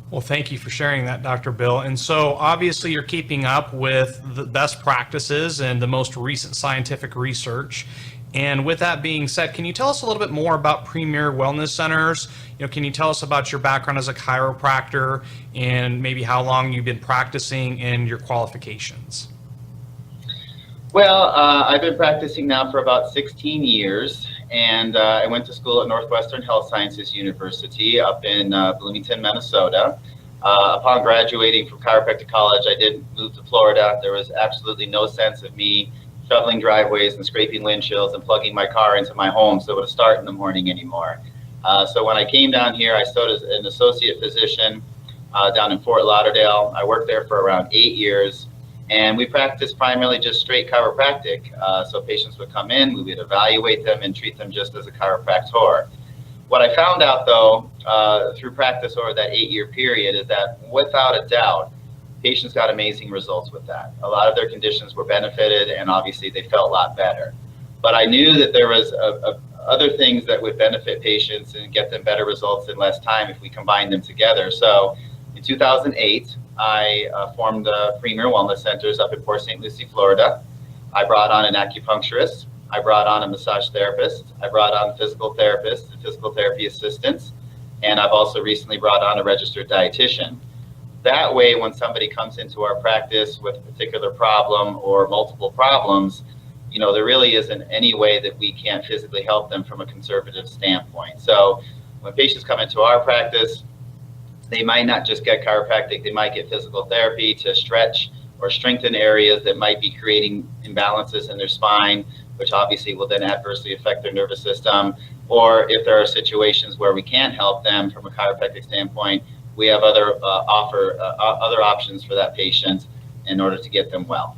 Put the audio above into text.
Well, thank you for sharing that, Dr. Bill. And so obviously you're keeping up with the best practices and the most recent scientific research. And with that being said, can you tell us a little bit more about Premier Wellness Centers? Can you tell us about your background as a chiropractor and maybe how long you've been practicing and your qualifications? Well, I've been practicing now for about 16 years, and I went to school at Northwestern Health Sciences University up in Bloomington, Minnesota. Upon graduating from chiropractic college, I did move to Florida. There was absolutely no sense of me shoveling driveways and scraping windshields and plugging my car into my home so it would start in the morning anymore. So when I came down here, I started as an associate physician down in Fort Lauderdale. I worked there for around 8 years. And we practiced primarily just straight chiropractic. So patients would come in, we would evaluate them and treat them just as a chiropractor. What I found out though, through practice over that 8-year period is that without a doubt, patients got amazing results with that. A lot of their conditions were benefited and obviously they felt a lot better. But I knew that there was other things that would benefit patients and get them better results in less time if we combined them together. So in 2008, I formed the Premier Wellness Centers up in Port St. Lucie, Florida. I brought on an acupuncturist. I brought on a massage therapist. I brought on physical therapists and physical therapy assistants. And I've also recently brought on a registered dietitian. That way, when somebody comes into our practice with a particular problem or multiple problems, there really isn't any way that we can't physically help them from a conservative standpoint. So when patients come into our practice, they might not just get chiropractic, they might get physical therapy to stretch or strengthen areas that might be creating imbalances in their spine, which obviously will then adversely affect their nervous system. Or if there are situations where we can't help them from a chiropractic standpoint, we have other options for that patient in order to get them well.